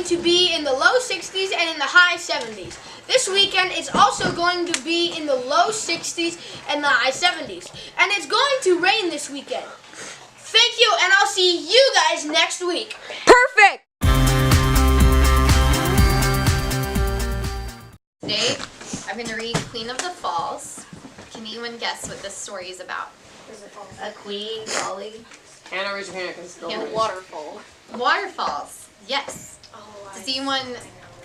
to be in the low 60s and in the high 70s. This weekend it's also going to be in the low 60s and the high 70s. And it's going to rain this weekend. Thank you, and I'll see you guys next week. Perfect! Today, I'm going to read Queen of the Falls. Can anyone guess what this story is about? A queen, Dolly. Hannah, raise your hand because And a waterfall. Waterfalls, yes.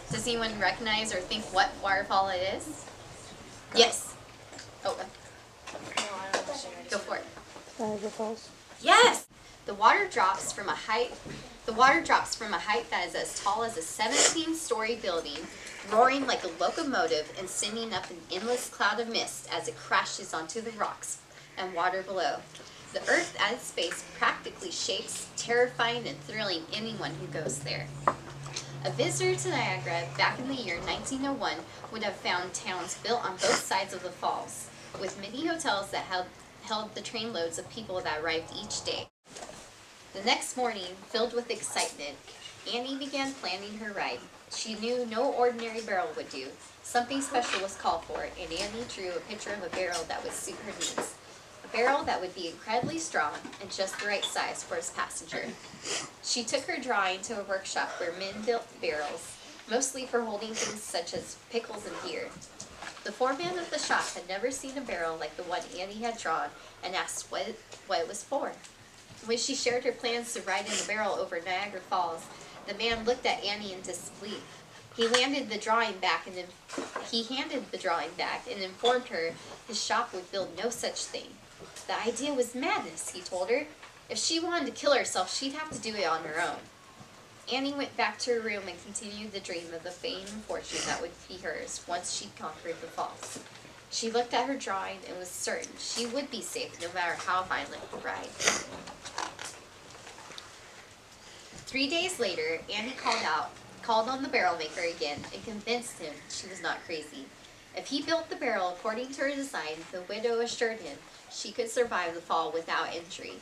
Does anyone recognize or think what waterfall it is? Yes. Oh, go for it. Niagara Falls. Yes. The water drops from a height that is as tall as a 17-story building, roaring like a locomotive and sending up an endless cloud of mist as it crashes onto the rocks and water below. The earth at its base practically shakes, terrifying and thrilling anyone who goes there. A visitor to Niagara back in the year 1901 would have found towns built on both sides of the falls, with many hotels that held the trainloads of people that arrived each day. The next morning, filled with excitement, Annie began planning her ride. She knew no ordinary barrel would do. Something special was called for, and Annie drew a picture of a barrel that would suit her needs. A barrel that would be incredibly strong and just the right size for its passenger. She took her drawing to a workshop where men built barrels, mostly for holding things such as pickles and beer. The foreman of the shop had never seen a barrel like the one Annie had drawn and asked what it was for. When she shared her plans to ride in the barrel over Niagara Falls, the man looked at Annie in disbelief. He handed the drawing back and informed her his shop would build no such thing. The idea was madness, he told her. If she wanted to kill herself, she'd have to do it on her own. Annie went back to her room and continued the dream of the fame and fortune that would be hers once she'd conquered the falls. She looked at her drawing and was certain she would be safe no matter how violent the ride. 3 days later, Annie called on the barrel maker again and convinced him she was not crazy. If he built the barrel according to her design, the widow assured him she could survive the fall without injury.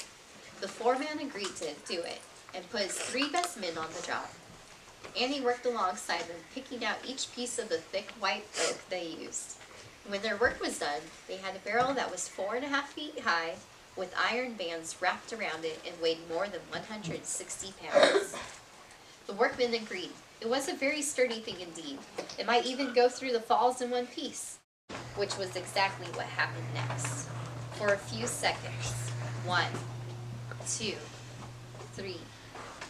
The foreman agreed to do it and put his 3 best men on the job. Annie worked alongside them, picking out each piece of the thick white oak they used. When their work was done, they had a barrel that was 4.5 feet high, with iron bands wrapped around it and weighed more than 160 pounds. The workmen agreed. It was a very sturdy thing indeed. It might even go through the falls in one piece, which was exactly what happened next. For a few seconds, 1, 2, 3,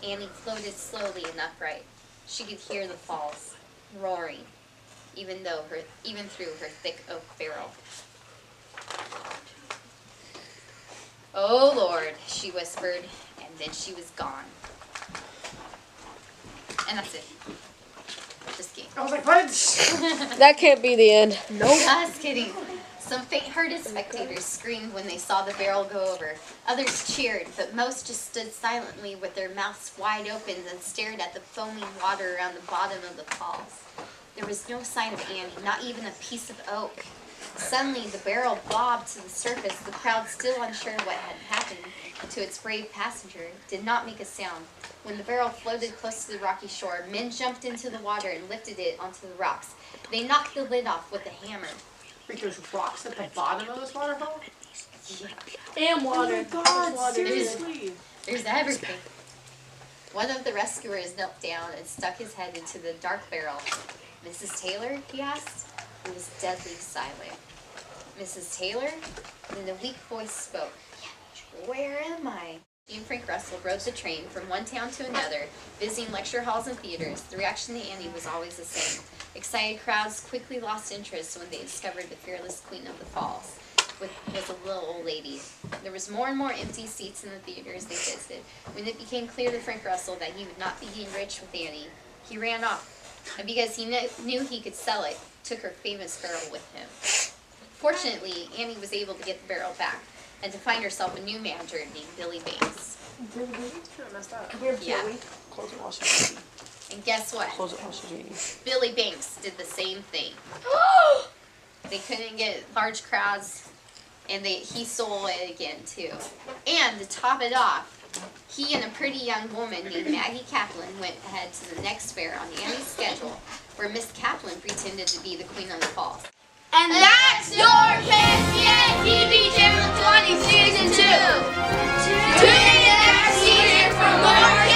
Annie floated slowly and upright. She could hear the falls roaring, even through her thick oak barrel. "Oh Lord," she whispered, and then she was gone. And that's it. Just kidding. I was like, what? That can't be the end. Nope. Just kidding. Some faint-hearted spectators screamed when they saw the barrel go over. Others cheered, but most just stood silently with their mouths wide open and stared at the foaming water around the bottom of the falls. There was no sign of Annie, not even a piece of oak. Suddenly, the barrel bobbed to the surface. The crowd, still unsure what had happened to its brave passenger, did not make a sound. When the barrel floated close to the rocky shore, men jumped into the water and lifted it onto the rocks. They knocked the lid off with a hammer. Wait, there's rocks at the bottom of this waterfall? Yeah. And water. Oh my God, Water. seriously? There's everything. One of the rescuers knelt down and stuck his head into the dark barrel. "Mrs. Taylor?" he asked. He was deadly silent. "Mrs. Taylor?" Then a weak voice spoke. "Where am I?" She and Frank Russell rode the train from one town to another, visiting lecture halls and theaters. The reaction to Annie was always the same. Excited crowds quickly lost interest when they discovered the fearless queen of the falls was a little old lady. There was more and more empty seats in the theaters they visited. When it became clear to Frank Russell that he would not be getting rich with Annie, he ran off. And because he knew he could sell it, took her famous barrel with him. Fortunately, Annie was able to get the barrel back and to find herself a new manager named Billy Banks. Really? It's kind of messed up. Yeah. Close it while she's reading. And guess what? Close it while she's reading. Billy Banks did the same thing. They couldn't get large crowds, and he sold it again too. And to top it off, He and a pretty young woman named Maggie Kaplan went ahead to the next fair on Annie's schedule, where Miss Kaplan pretended to be the Queen of the Falls. And that's your KSVA TV Channel 20 Season 2. Tune in next season for more